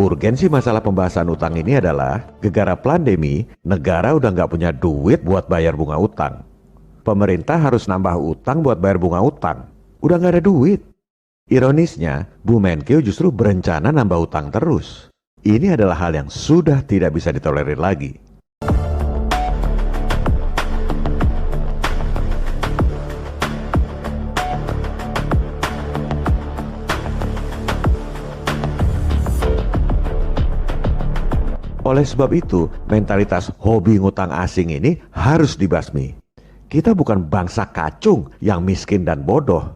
Urgensi masalah pembahasan utang ini adalah gegara pandemi, negara udah nggak punya duit buat bayar bunga utang. Pemerintah harus nambah utang buat bayar bunga utang. Udah nggak ada duit. Ironisnya, Bu Menkeu justru berencana nambah utang terus. Ini adalah hal yang sudah tidak bisa ditolerir lagi. Oleh sebab itu, mentalitas hobi ngutang asing ini harus dibasmi. Kita bukan bangsa kacung yang miskin dan bodoh.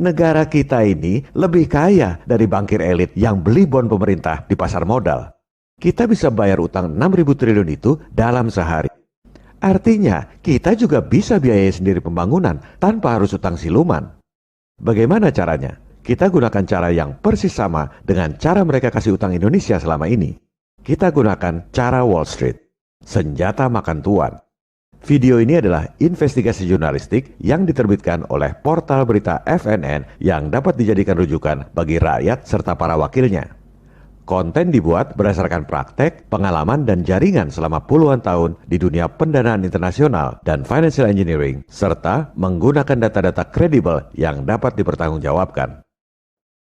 Negara kita ini lebih kaya dari bankir elit yang beli bon pemerintah di pasar modal. Kita bisa bayar utang 6.000 triliun itu dalam sehari. Artinya, kita juga bisa biayai sendiri pembangunan tanpa harus utang siluman. Bagaimana caranya? Kita gunakan cara yang persis sama dengan cara mereka kasih utang Indonesia selama ini. Kita gunakan cara Wall Street, senjata makan tuan. Video ini adalah investigasi jurnalistik yang diterbitkan oleh portal berita FNN yang dapat dijadikan rujukan bagi rakyat serta para wakilnya. Konten dibuat berdasarkan praktek, pengalaman, dan jaringan selama puluhan tahun di dunia pendanaan internasional dan financial engineering, serta menggunakan data-data kredibel yang dapat dipertanggungjawabkan.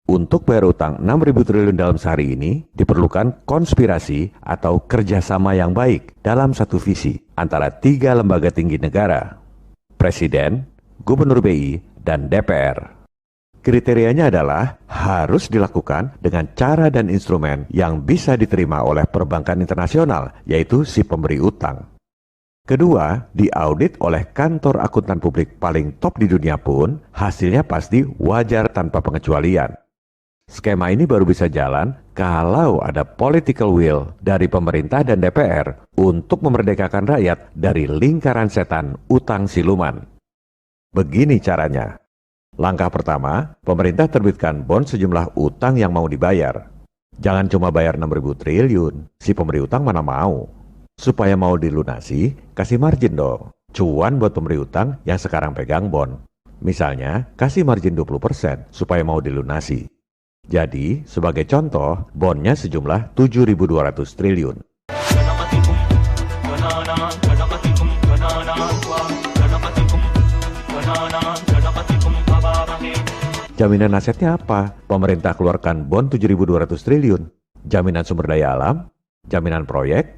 Untuk bayar utang 6.000 triliun dalam sehari ini, diperlukan konspirasi atau kerjasama yang baik dalam satu visi antara 3 lembaga tinggi negara, Presiden, Gubernur BI, dan DPR. Kriterianya adalah harus dilakukan dengan cara dan instrumen yang bisa diterima oleh perbankan internasional, yaitu si pemberi utang. Kedua, diaudit oleh kantor akuntan publik paling top di dunia pun, hasilnya pasti wajar tanpa pengecualian. Skema ini baru bisa jalan kalau ada political will dari pemerintah dan DPR untuk memerdekakan rakyat dari lingkaran setan utang siluman. Begini caranya. Langkah pertama, pemerintah terbitkan bond sejumlah utang yang mau dibayar. Jangan cuma bayar 6.000 triliun, si pemberi utang mana mau. Supaya mau dilunasi, kasih margin dong. Cuan buat pemberi utang yang sekarang pegang bond. Misalnya, kasih margin 20% supaya mau dilunasi. Jadi, sebagai contoh, bondnya sejumlah 7.200 triliun. Jaminan asetnya apa? Pemerintah keluarkan bond 7.200 triliun. Jaminan sumber daya alam? Jaminan proyek?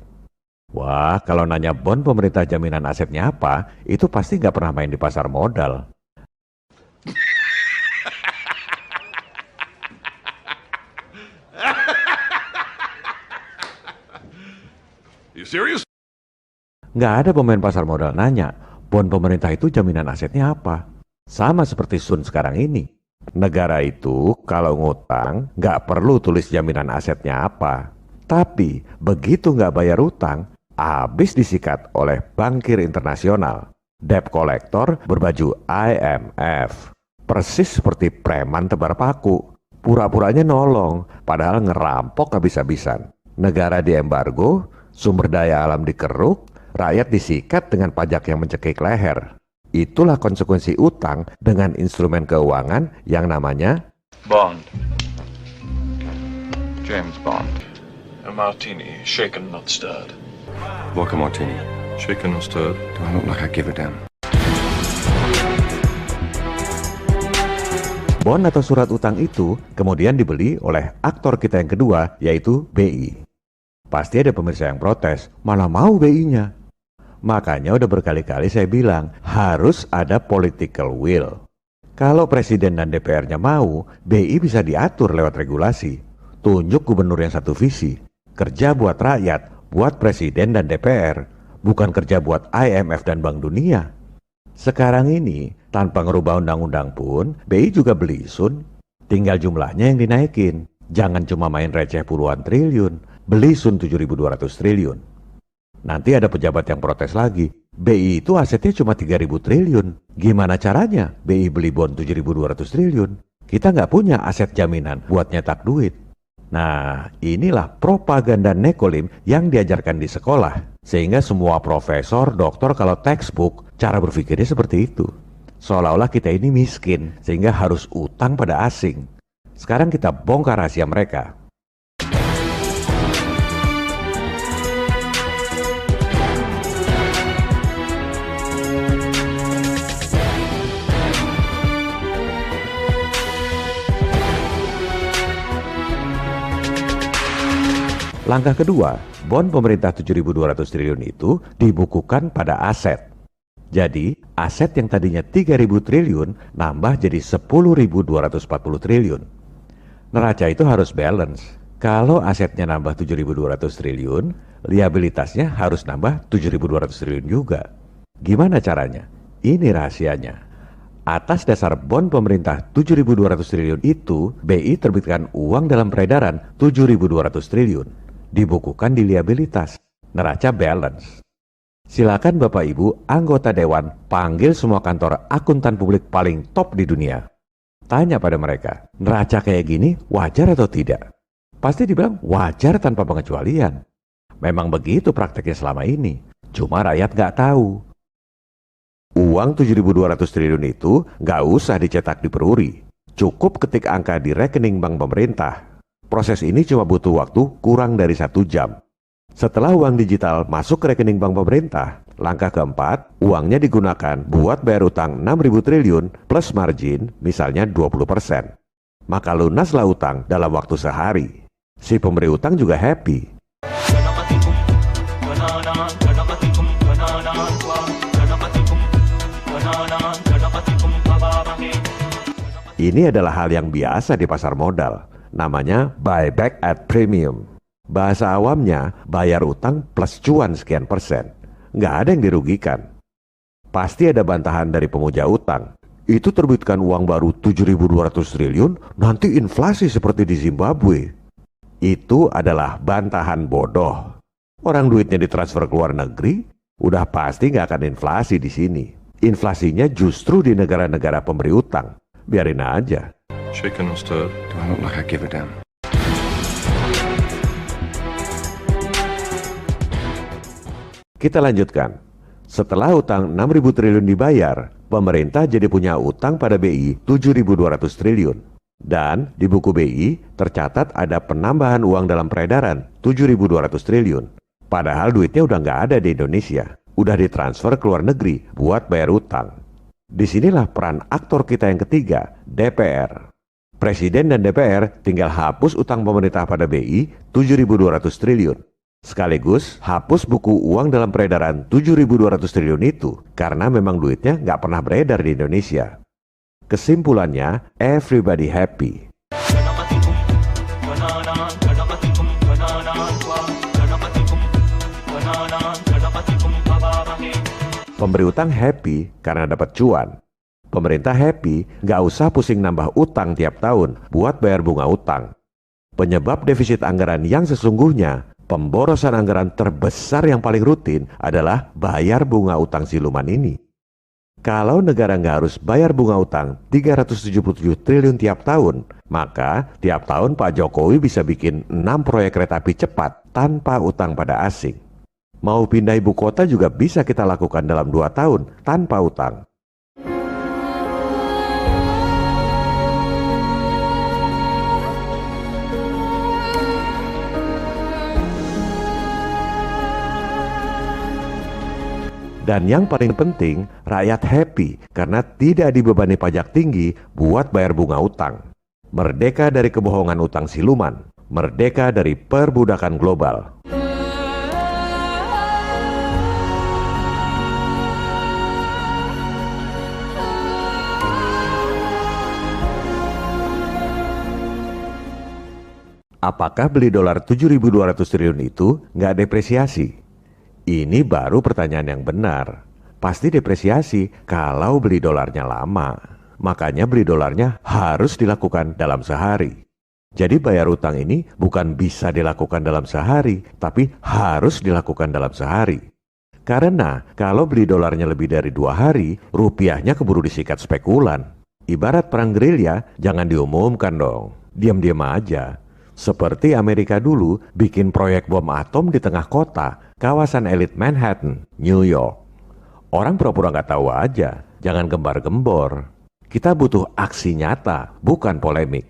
Wah, kalau nanya bond pemerintah jaminan asetnya apa, itu pasti nggak pernah main di pasar modal. You serious? Nggak ada pemain pasar modal nanya, bond pemerintah itu jaminan asetnya apa? Sama seperti Sun sekarang ini. Negara itu kalau ngutang nggak perlu tulis jaminan asetnya apa. Tapi begitu nggak bayar utang, habis disikat oleh bankir internasional. Debt collector berbaju IMF. Persis seperti preman tebar paku. Pura-puranya nolong, padahal ngerampok habis-habisan. Negara diembargo, sumber daya alam dikeruk, rakyat disikat dengan pajak yang mencekik leher. Itulah konsekuensi utang dengan instrumen keuangan yang namanya Bond. James Bond. A martini, shaken not stirred. Vodka martini. Shaken not stirred. Do I look like I give a damn? bond atau surat utang itu kemudian dibeli oleh aktor kita yang kedua, yaitu BI. Pasti ada pemirsa yang protes, mana mau BI-nya? Makanya udah berkali-kali saya bilang, harus ada political will. Kalau presiden dan DPR-nya mau, BI bisa diatur lewat regulasi. Tunjuk gubernur yang satu visi. Kerja buat rakyat, buat presiden dan DPR. Bukan kerja buat IMF dan Bank Dunia. Sekarang ini, tanpa ngerubah undang-undang pun, BI juga beli Sun. Tinggal jumlahnya yang dinaikin. Jangan cuma main receh puluhan triliun. Beli Sun 7.200 triliun. Nanti ada pejabat yang protes lagi. BI itu asetnya cuma 3.000 triliun. Gimana caranya BI beli bond 7.200 triliun? Kita nggak punya aset jaminan buat nyetak duit. Nah, inilah propaganda nekolim yang diajarkan di sekolah. Sehingga semua profesor, doktor kalau textbook, cara berpikirnya seperti itu. Seolah-olah kita ini miskin, sehingga harus utang pada asing. Sekarang kita bongkar rahasia mereka. Langkah kedua, bond pemerintah 7.200 triliun itu dibukukan pada aset. Jadi, aset yang tadinya 3.000 triliun nambah jadi 10.240 triliun. Neraca itu harus balance. Kalau asetnya nambah 7.200 triliun, liabilitasnya harus nambah 7.200 triliun juga. Gimana caranya? Ini rahasianya. Atas dasar bond pemerintah 7.200 triliun itu, BI terbitkan uang dalam peredaran 7.200 triliun. Dibukukan di liabilitas. Neraca balance. Silakan Bapak Ibu anggota Dewan panggil semua kantor akuntan publik paling top di dunia. Tanya pada mereka, neraca kayak gini wajar atau tidak? Pasti dibilang wajar tanpa pengecualian. Memang begitu prakteknya selama ini. Cuma rakyat nggak tahu. Uang 7.200 triliun itu nggak usah dicetak di peruri. Cukup ketik angka di rekening bank pemerintah. Proses ini cuma butuh waktu kurang dari 1 jam. Setelah uang digital masuk ke rekening bank pemerintah, langkah keempat, uangnya digunakan buat bayar utang 6.000 triliun plus margin misalnya 20%. Maka lunaslah utang dalam waktu sehari. Si pemberi utang juga happy. Ini adalah hal yang biasa di pasar modal. Namanya buyback at premium. Bahasa awamnya, bayar utang plus cuan sekian persen. Nggak ada yang dirugikan. Pasti ada bantahan dari pemuja utang. Itu terbitkan uang baru 7.200 triliun, nanti inflasi seperti di Zimbabwe. Itu adalah bantahan bodoh. Orang duitnya ditransfer ke luar negeri, udah pasti nggak akan inflasi di sini. Inflasinya justru di negara-negara pemberi utang. Biarin aja. Shaken and stirred. Do I look like I give a damn? Kita lanjutkan. Setelah utang 6.000 triliun dibayar, pemerintah jadi punya utang pada BI 7.200 triliun. Dan di buku BI tercatat ada penambahan uang dalam peredaran 7.200 triliun. Padahal duitnya udah nggak ada di Indonesia. Udah ditransfer ke luar negeri buat bayar utang. Disinilah peran aktor kita yang ketiga, DPR. Presiden dan DPR tinggal hapus utang pemerintah pada BI 7.200 triliun. Sekaligus hapus buku uang dalam peredaran 7.200 triliun itu karena memang duitnya nggak pernah beredar di Indonesia. Kesimpulannya, everybody happy. Pemberi utang happy karena dapat cuan. Pemerintah happy nggak usah pusing nambah utang tiap tahun buat bayar bunga utang. Penyebab defisit anggaran yang sesungguhnya, pemborosan anggaran terbesar yang paling rutin adalah bayar bunga utang siluman ini. Kalau negara nggak harus bayar bunga utang 377 triliun tiap tahun, maka tiap tahun Pak Jokowi bisa bikin 6 proyek kereta api cepat tanpa utang pada asing. Mau pindah ibu kota juga bisa kita lakukan dalam 2 tahun tanpa utang. Dan yang paling penting, rakyat happy karena tidak dibebani pajak tinggi buat bayar bunga utang. Merdeka dari kebohongan utang siluman, merdeka dari perbudakan global. Apakah beli dolar 7.200 triliun itu nggak depresiasi? Ini baru pertanyaan yang benar. Pasti depresiasi kalau beli dolarnya lama. Makanya beli dolarnya harus dilakukan dalam sehari. Jadi bayar utang ini bukan bisa dilakukan dalam sehari, tapi harus dilakukan dalam sehari. Karena kalau beli dolarnya lebih dari 2 hari, rupiahnya keburu disikat spekulan. Ibarat perang gerilya, jangan diumumkan dong. Diam-diam aja. Seperti Amerika dulu bikin proyek bom atom di tengah kota, kawasan elit Manhattan, New York. Orang pura-pura nggak tahu aja, jangan gembar-gembor. Kita butuh aksi nyata, bukan polemik.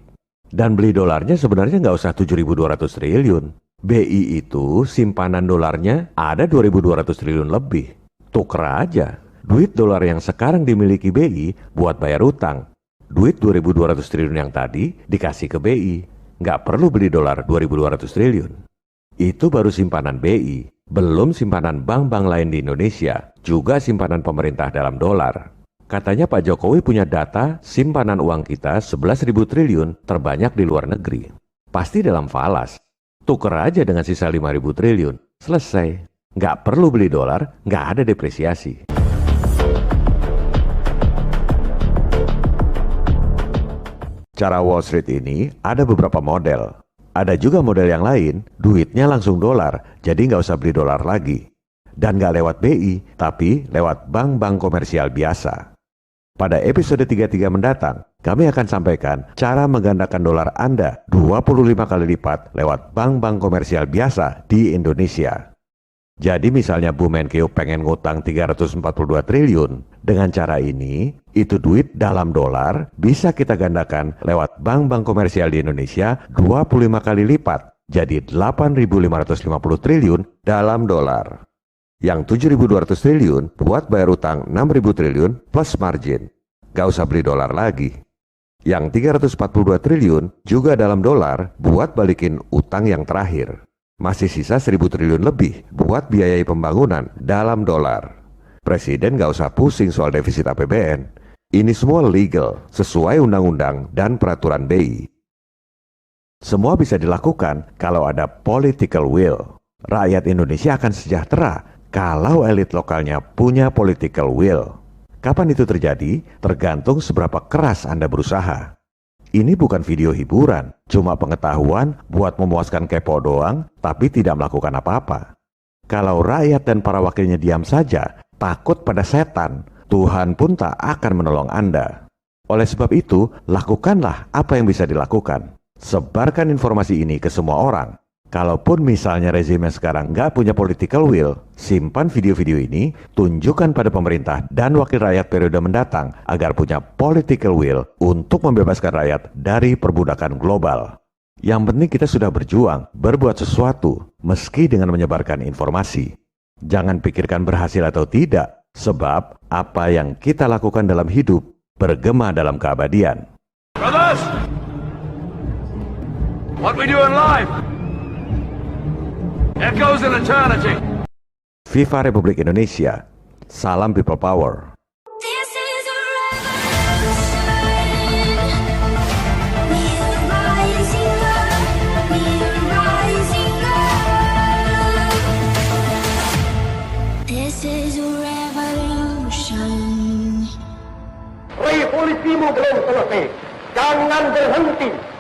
Dan beli dolarnya sebenarnya nggak usah 7.200 triliun. BI itu simpanan dolarnya ada 2.200 triliun lebih. Tuker aja. Duit dolar yang sekarang dimiliki BI buat bayar utang. Duit 2.200 triliun yang tadi dikasih ke BI. Nggak perlu beli dolar 2.200 triliun. Itu baru simpanan BI, belum simpanan bank-bank lain di Indonesia, juga simpanan pemerintah dalam dolar. Katanya Pak Jokowi punya data simpanan uang kita 11.000 triliun terbanyak di luar negeri. Pasti dalam falas. Tuker aja dengan sisa 5.000 triliun. Selesai. Nggak perlu beli dolar, nggak ada depresiasi. Cara Wall Street ini ada beberapa model. Ada juga model yang lain, duitnya langsung dolar, jadi nggak usah beli dolar lagi. Dan nggak lewat BI, tapi lewat bank-bank komersial biasa. Pada episode 33 mendatang, kami akan sampaikan cara menggandakan dolar Anda 25 kali lipat lewat bank-bank komersial biasa di Indonesia. Jadi misalnya Bu Menkeu pengen ngutang 342 triliun, dengan cara ini, itu duit dalam dolar bisa kita gandakan lewat bank-bank komersial di Indonesia 25 kali lipat, jadi 8.550 triliun dalam dolar. Yang 7.200 triliun buat bayar utang 6.000 triliun plus margin. Gak usah beli dolar lagi. Yang 342 triliun juga dalam dolar buat balikin utang yang terakhir. Masih sisa 1.000 triliun lebih buat biayai pembangunan dalam dolar. Presiden gak usah pusing soal defisit APBN. Ini semua legal, sesuai undang-undang dan peraturan BI. Semua bisa dilakukan kalau ada political will. Rakyat Indonesia akan sejahtera kalau elit lokalnya punya political will. Kapan itu terjadi? Tergantung seberapa keras Anda berusaha. Ini bukan video hiburan, cuma pengetahuan buat memuaskan kepo doang, tapi tidak melakukan apa-apa. Kalau rakyat dan para wakilnya diam saja, takut pada setan, Tuhan pun tak akan menolong Anda. Oleh sebab itu, lakukanlah apa yang bisa dilakukan. Sebarkan informasi ini ke semua orang. Kalaupun misalnya rezim yang sekarang nggak punya political will, simpan video-video ini, tunjukkan pada pemerintah dan wakil rakyat periode mendatang agar punya political will untuk membebaskan rakyat dari perbudakan global. Yang penting kita sudah berjuang, berbuat sesuatu, meski dengan menyebarkan informasi. Jangan pikirkan berhasil atau tidak, sebab apa yang kita lakukan dalam hidup bergema dalam keabadian. Brothers! What we do in life echoes in eternity. Viva Republik Indonesia. Salam People Power. This is a revolution. We're rising up. We're rising up. This is a revolution. Revolusimu belum selesai. Jangan berhenti.